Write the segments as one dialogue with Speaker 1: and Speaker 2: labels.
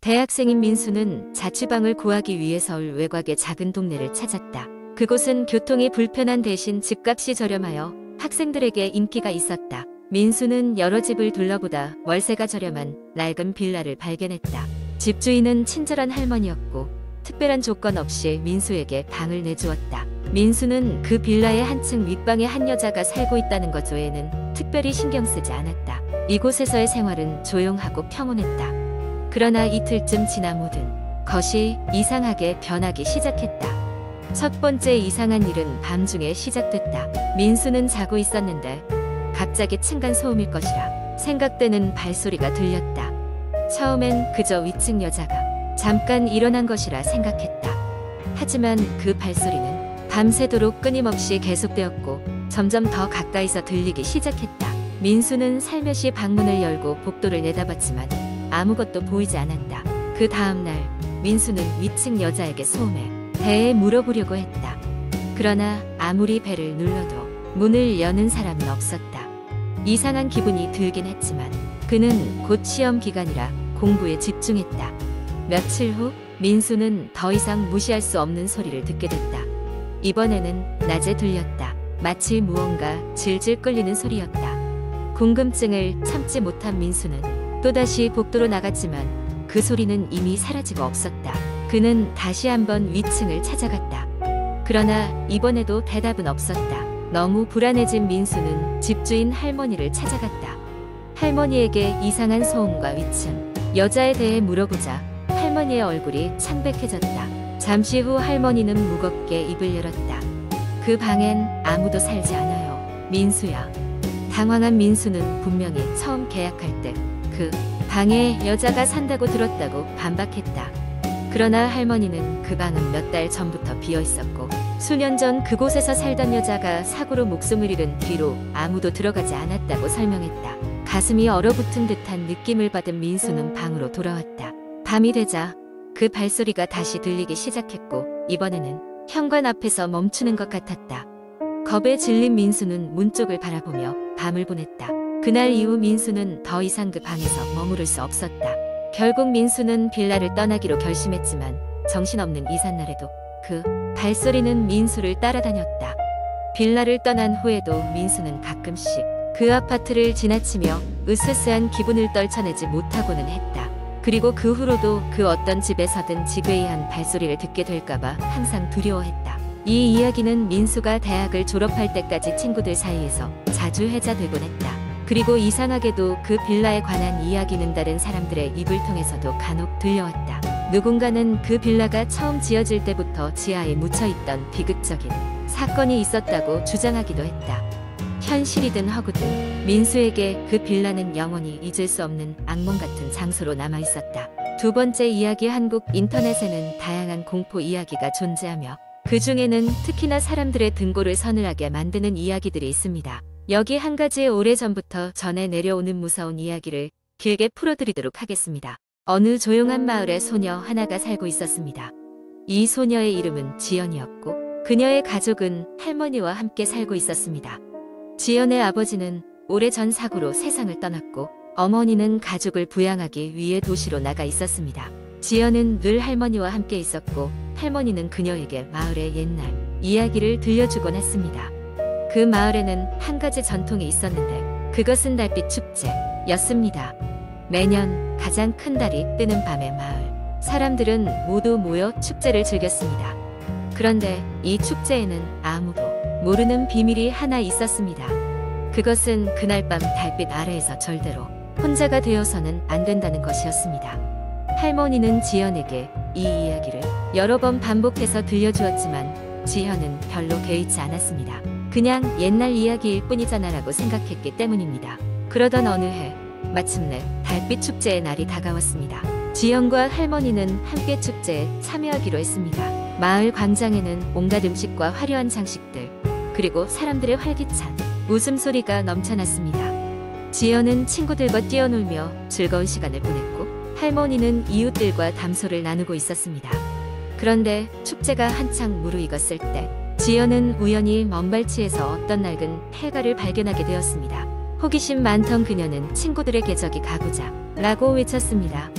Speaker 1: 대학생인 민수는 자취방을 구하기 위해 서울 외곽의 작은 동네를 찾았다. 그곳은 교통이 불편한 대신 집값이 저렴하여 학생들에게 인기가 있었다. 민수는 여러 집을 둘러보다 월세가 저렴한 낡은 빌라를 발견했다. 집주인은 친절한 할머니였고 특별한 조건 없이 민수에게 방을 내주었다. 민수는 그 빌라의 한층 윗방에 한 여자가 살고 있다는 것 외에는 특별히 신경 쓰지 않았다. 이곳에서의 생활은 조용하고 평온했다. 그러나 이틀쯤 지나 모든 것이 이상하게 변하기 시작했다. 첫 번째 이상한 일은 밤중에 시작됐다. 민수는 자고 있었는데 갑자기 층간 소음일 것이라 생각되는 발소리가 들렸다. 처음엔 그저 위층 여자가 잠깐 일어난 것이라 생각했다. 하지만 그 발소리는 밤새도록 끊임없이 계속되었고 점점 더 가까이서 들리기 시작했다. 민수는 살며시 방문을 열고 복도를 내다봤지만 아무것도 보이지 않았다. 그 다음날 민수는 위층 여자에게 소음에 대해 물어보려고 했다. 그러나 아무리 배를 눌러도 문을 여는 사람은 없었다. 이상한 기분이 들긴 했지만 그는 곧 시험 기간이라 공부에 집중했다. 며칠 후 민수는 더 이상 무시할 수 없는 소리를 듣게 됐다. 이번에는 낮에 들렸다. 마치 무언가 질질 끌리는 소리였다. 궁금증을 참지 못한 민수는 또다시 복도로 나갔지만 그 소리는 이미 사라지고 없었다. 그는 다시 한번 위층을 찾아갔다. 그러나 이번에도 대답은 없었다. 너무 불안해진 민수는 집주인 할머니를 찾아갔다. 할머니에게 이상한 소음과 위층, 여자에 대해 물어보자 할머니의 얼굴이 창백해졌다. 잠시 후 할머니는 무겁게 입을 열었다. 그 방엔 아무도 살지 않아요. 민수야. 당황한 민수는 분명히 처음 계약할 때 그 방에 여자가 산다고 들었다고 반박했다. 그러나 할머니는 그 방은 몇 달 전부터 비어 있었고 수년 전 그곳에서 살던 여자가 사고로 목숨을 잃은 뒤로 아무도 들어가지 않았다고 설명했다. 가슴이 얼어붙은 듯한 느낌을 받은 민수는 방으로 돌아왔다. 밤이 되자 그 발소리가 다시 들리기 시작했고 이번에는 현관 앞에서 멈추는 것 같았다. 겁에 질린 민수는 문 쪽을 바라보며 밤을 보냈다. 그날 이후 민수는 더 이상 그 방에서 머무를 수 없었다. 결국 민수는 빌라를 떠나기로 결심했지만 정신없는 이삿날에도 그 발소리는 민수를 따라다녔다. 빌라를 떠난 후에도 민수는 가끔씩 그 아파트를 지나치며 으스스한 기분을 떨쳐내지 못하고는 했다. 그리고 그 후로도 그 어떤 집에서든 지괴이한 발소리를 듣게 될까봐 항상 두려워했다. 이 이야기는 민수가 대학을 졸업할 때까지 친구들 사이에서 자주 회자되곤 했다. 그리고 이상하게도 그 빌라에 관한 이야기는 다른 사람들의 입을 통해서도 간혹 들려왔다. 누군가는 그 빌라가 처음 지어질 때부터 지하에 묻혀있던 비극적인 사건이 있었다고 주장하기도 했다. 현실이든 허구든 민수에게 그 빌라는 영원히 잊을 수 없는 악몽 같은 장소로 남아있었다. 두 번째 이야기. 한국 인터넷에는 다양한 공포 이야기가 존재하며 그 중에는 특히나 사람들의 등골을 서늘하게 만드는 이야기들이 있습니다. 여기 한 가지 오래전부터 전해 내려오는 무서운 이야기를 길게 풀어드리도록 하겠습니다. 어느 조용한 마을에 소녀 하나가 살고 있었습니다. 이 소녀의 이름은 지연이었고 그녀의 가족은 할머니와 함께 살고 있었습니다. 지연의 아버지는 오래전 사고로 세상을 떠났고 어머니는 가족을 부양하기 위해 도시로 나가 있었습니다. 지연은 늘 할머니와 함께 있었고 할머니는 그녀에게 마을의 옛날 이야기를 들려주곤 했습니다. 그 마을에는 한 가지 전통이 있었는데 그것은 달빛 축제였습니다. 매년 가장 큰 달이 뜨는 밤에 마을 사람들은 모두 모여 축제를 즐겼습니다. 그런데 이 축제에는 아무도 모르는 비밀이 하나 있었습니다. 그것은 그날 밤 달빛 아래에서 절대로 혼자가 되어서는 안 된다는 것이었습니다. 할머니는 지연에게 이 이야기를 여러 번 반복해서 들려주었지만 지연은 별로 개의치 않았습니다. 그냥 옛날 이야기일 뿐이잖아 라고 생각했기 때문입니다. 그러던 어느 해 마침내 달빛 축제의 날이 다가왔습니다. 지연과 할머니는 함께 축제에 참여하기로 했습니다. 마을 광장에는 온갖 음식과 화려한 장식들 그리고 사람들의 활기찬 웃음소리가 넘쳐났습니다. 지연은 친구들과 뛰어놀며 즐거운 시간을 보냈고 할머니는 이웃들과 담소를 나누고 있었습니다. 그런데 축제가 한창 무르익었을 때 지연은 우연히 먼발치에서 어떤 낡은 폐가를 발견하게 되었습니다. 호기심 많던 그녀는 친구들에게 저기 가보자 라고 외쳤습니다.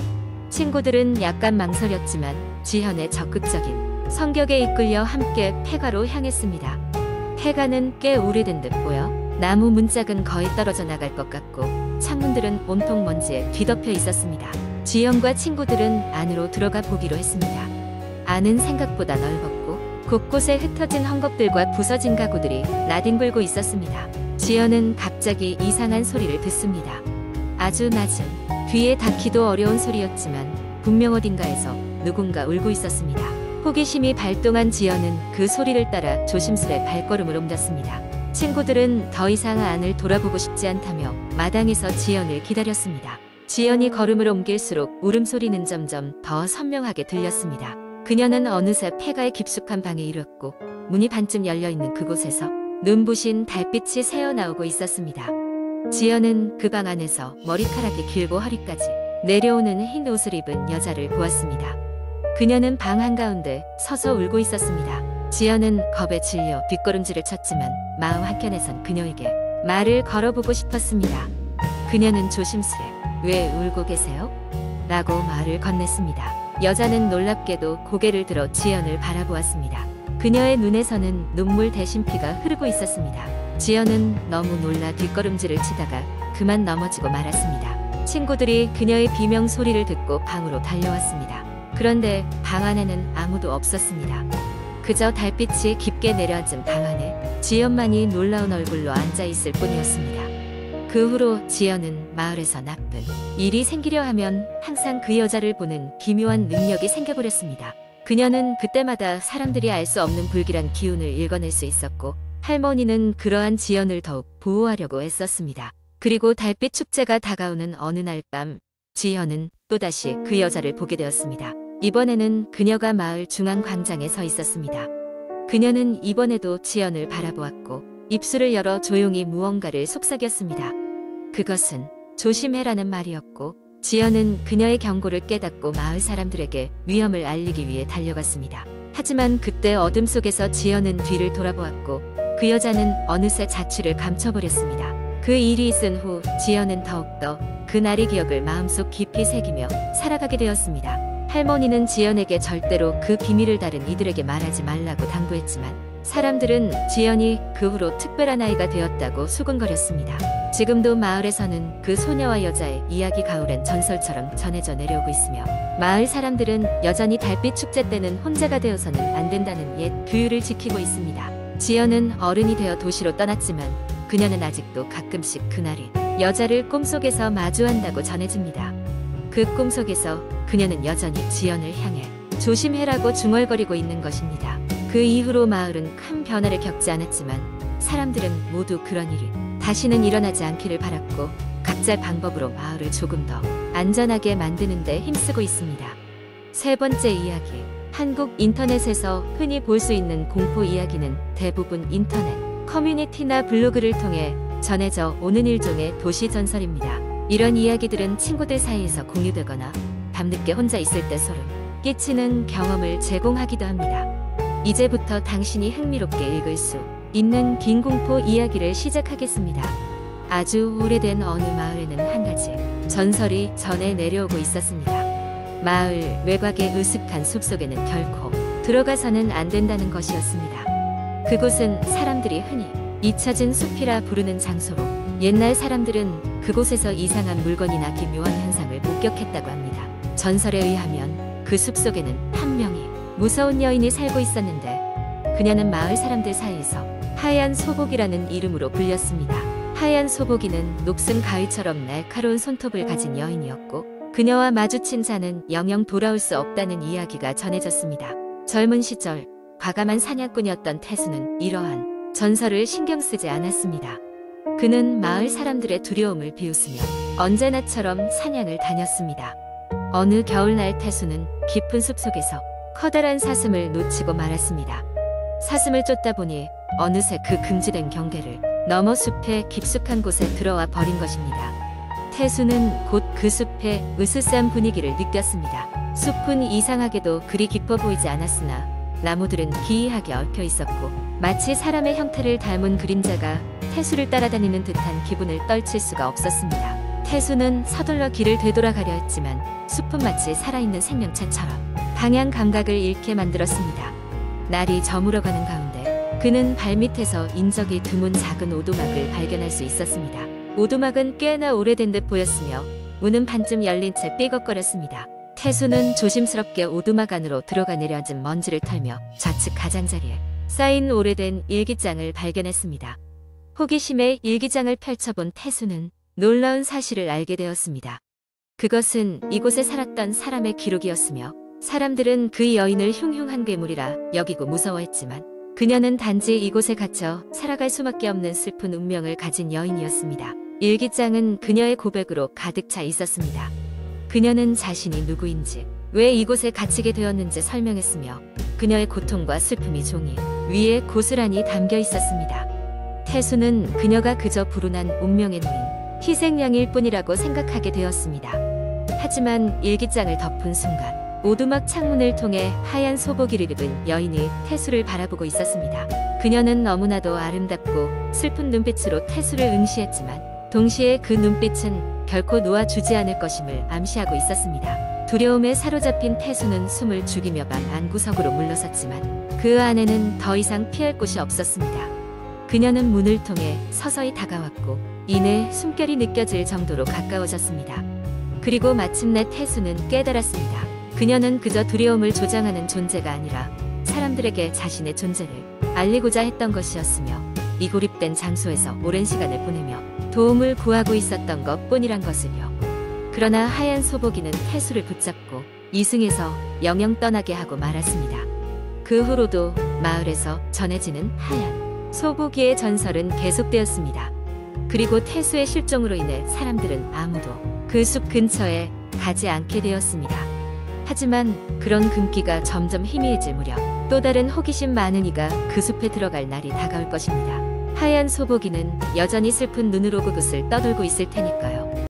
Speaker 1: 친구들은 약간 망설였지만 지현의 적극적인 성격에 이끌려 함께 폐가로 향했습니다. 폐가는 꽤 오래된 듯 보여 나무 문짝은 거의 떨어져 나갈 것 같고 창문들은 온통 먼지에 뒤덮여 있었습니다. 지현과 친구들은 안으로 들어가 보기로 했습니다. 안은 생각보다 넓었고 곳곳에 흩어진 헝겊들과 부서진 가구들이 나뒹굴고 있었습니다. 지현은 갑자기 이상한 소리를 듣습니다. 아주 낮은, 귀에 닿기도 어려운 소리였지만 분명 어딘가에서 누군가 울고 있었습니다. 호기심이 발동한 지연은 그 소리를 따라 조심스레 발걸음을 옮겼습니다. 친구들은 더 이상 안을 돌아보고 싶지 않다며 마당에서 지연을 기다렸습니다. 지연이 걸음을 옮길수록 울음소리는 점점 더 선명하게 들렸습니다. 그녀는 어느새 폐가에 깊숙한 방에 이르렀고 문이 반쯤 열려있는 그곳에서 눈부신 달빛이 새어나오고 있었습니다. 지연은 그 방 안에서 머리카락이 길고 허리까지 내려오는 흰 옷을 입은 여자를 보았습니다. 그녀는 방 한가운데 서서 울고 있었습니다. 지연은 겁에 질려 뒷걸음질을 쳤지만 마음 한켠에선 그녀에게 말을 걸어보고 싶었습니다. 그녀는 조심스레 "왜 울고 계세요?" 라고 말을 건넸습니다. 여자는 놀랍게도 고개를 들어 지연을 바라보았습니다. 그녀의 눈에서는 눈물 대신 피가 흐르고 있었습니다. 지연은 너무 놀라 뒷걸음질을 치다가 그만 넘어지고 말았습니다. 친구들이 그녀의 비명 소리를 듣고 방으로 달려왔습니다. 그런데 방 안에는 아무도 없었습니다. 그저 달빛이 깊게 내려앉은 방 안에 지연만이 놀라운 얼굴로 앉아있을 뿐이었습니다. 그 후로 지연은 마을에서 나쁜 일이 생기려 하면 항상 그 여자를 보는 기묘한 능력이 생겨버렸습니다. 그녀는 그때마다 사람들이 알 수 없는 불길한 기운을 읽어낼 수 있었고 할머니는 그러한 지연을 더욱 보호하려고 애썼습니다. 그리고 달빛 축제가 다가오는 어느 날 밤 지연은 또다시 그 여자를 보게 되었습니다. 이번에는 그녀가 마을 중앙 광장에 서 있었습니다. 그녀는 이번에도 지연을 바라보았고 입술을 열어 조용히 무언가를 속삭였습니다. 그것은 조심해라는 말이었고 지연은 그녀의 경고를 깨닫고 마을 사람들에게 위험을 알리기 위해 달려갔습니다. 하지만 그때 어둠 속에서 지연은 뒤를 돌아보았고 그 여자는 어느새 자취를 감춰버렸습니다. 그 일이 있은 후 지연은 더욱더 그날의 기억을 마음속 깊이 새기며 살아가게 되었습니다. 할머니는 지연에게 절대로 그 비밀을 다른 이들에게 말하지 말라고 당부했지만 사람들은 지연이 그 후로 특별한 아이가 되었다고 수군거렸습니다. 지금도 마을에서는 그 소녀와 여자의 이야기가 오랜 전설처럼 전해져 내려오고 있으며 마을 사람들은 여전히 달빛 축제 때는 혼자가 되어서는 안 된다는 옛 규율을 지키고 있습니다. 지연은 어른이 되어 도시로 떠났지만 그녀는 아직도 가끔씩 그날이 여자를 꿈속에서 마주한다고 전해집니다. 그 꿈속에서 그녀는 여전히 지연을 향해 조심해라고 중얼거리고 있는 것입니다. 그 이후로 마을은 큰 변화를 겪지 않았지만 사람들은 모두 그런 일이 다시는 일어나지 않기를 바랐고 각자 방법으로 마을을 조금 더 안전하게 만드는 데 힘쓰고 있습니다. 세 번째 이야기. 한국 인터넷에서 흔히 볼 수 있는 공포 이야기는 대부분 인터넷, 커뮤니티나 블로그를 통해 전해져 오는 일종의 도시 전설입니다. 이런 이야기들은 친구들 사이에서 공유되거나 밤늦게 혼자 있을 때 소름 끼치는 경험을 제공하기도 합니다. 이제부터 당신이 흥미롭게 읽을 수 있는 긴 공포 이야기를 시작하겠습니다. 아주 오래된 어느 마을에는 한 가지 전설이 전해 내려오고 있었습니다. 마을 외곽의 으슥한 숲속에는 결코 들어가서는 안 된다는 것이었습니다. 그곳은 사람들이 흔히 잊혀진 숲이라 부르는 장소로 옛날 사람들은 그곳에서 이상한 물건이나 기묘한 현상을 목격했다고 합니다. 전설에 의하면 그 숲속에는 한 명이 무서운 여인이 살고 있었는데 그녀는 마을 사람들 사이에서 하얀 소복이라는 이름으로 불렸습니다. 하얀 소복이는 녹슨 가위처럼 날카로운 손톱을 가진 여인이었고 그녀와 마주친 자는 영영 돌아올 수 없다는 이야기가 전해졌습니다. 젊은 시절 과감한 사냥꾼이었던 태수는 이러한 전설을 신경 쓰지 않았습니다. 그는 마을 사람들의 두려움을 비웃으며 언제나처럼 사냥을 다녔습니다. 어느 겨울날 태수는 깊은 숲속에서 커다란 사슴을 놓치고 말았습니다. 사슴을 쫓다 보니 어느새 그 금지된 경계를 넘어 숲의 깊숙한 곳에 들어와 버린 것입니다. 태수는 곧 그 숲의 으스스한 분위기를 느꼈습니다. 숲은 이상하게도 그리 깊어 보이지 않았으나 나무들은 기이하게 얽혀 있었고 마치 사람의 형태를 닮은 그림자가 태수를 따라다니는 듯한 기분을 떨칠 수가 없었습니다. 태수는 서둘러 길을 되돌아가려 했지만 숲은 마치 살아있는 생명체처럼 방향 감각을 잃게 만들었습니다. 날이 저물어가는 가운데 그는 발밑에서 인적이 드문 작은 오두막을 발견할 수 있었습니다. 오두막은 꽤나 오래된 듯 보였으며 문은 반쯤 열린 채 삐걱거렸습니다. 태수는 조심스럽게 오두막 안으로 들어가 내려앉은 먼지를 털며 좌측 가장자리에 쌓인 오래된 일기장을 발견했습니다. 호기심에 일기장을 펼쳐본 태수는 놀라운 사실을 알게 되었습니다. 그것은 이곳에 살았던 사람의 기록이었으며 사람들은 그 여인을 흉흉한 괴물이라 여기고 무서워했지만 그녀는 단지 이곳에 갇혀 살아갈 수밖에 없는 슬픈 운명을 가진 여인이었습니다. 일기장은 그녀의 고백으로 가득 차 있었습니다. 그녀는 자신이 누구인지, 왜 이곳에 갇히게 되었는지 설명했으며 그녀의 고통과 슬픔이 종이 위에 고스란히 담겨 있었습니다. 태수는 그녀가 그저 불운한 운명의 노인, 희생양일 뿐이라고 생각하게 되었습니다. 하지만 일기장을 덮은 순간 오두막 창문을 통해 하얀 소복이를 입은 여인이 태수를 바라보고 있었습니다. 그녀는 너무나도 아름답고 슬픈 눈빛으로 태수를 응시했지만 동시에 그 눈빛은 결코 놓아주지 않을 것임을 암시하고 있었습니다. 두려움에 사로잡힌 태수는 숨을 죽이며 방 안구석으로 물러섰지만 그 안에는 더 이상 피할 곳이 없었습니다. 그녀는 문을 통해 서서히 다가왔고 이내 숨결이 느껴질 정도로 가까워졌습니다. 그리고 마침내 태수는 깨달았습니다. 그녀는 그저 두려움을 조장하는 존재가 아니라 사람들에게 자신의 존재를 알리고자 했던 것이었으며 이 고립된 장소에서 오랜 시간을 보내며 도움을 구하고 있었던 것뿐이란 것을요. 그러나 하얀 소복이는 태수를 붙잡고 이승에서 영영 떠나게 하고 말았습니다. 그 후로도 마을에서 전해지는 하얀 소복이의 전설은 계속되었습니다. 그리고 태수의 실종으로 인해 사람들은 아무도 그 숲 근처에 가지 않게 되었습니다. 하지만 그런 금기가 점점 희미해질 무렵 또 다른 호기심 많은 이가 그 숲에 들어갈 날이 다가올 것입니다. 하얀 소복이는 여전히 슬픈 눈으로 그곳을 떠돌고 있을 테니까요.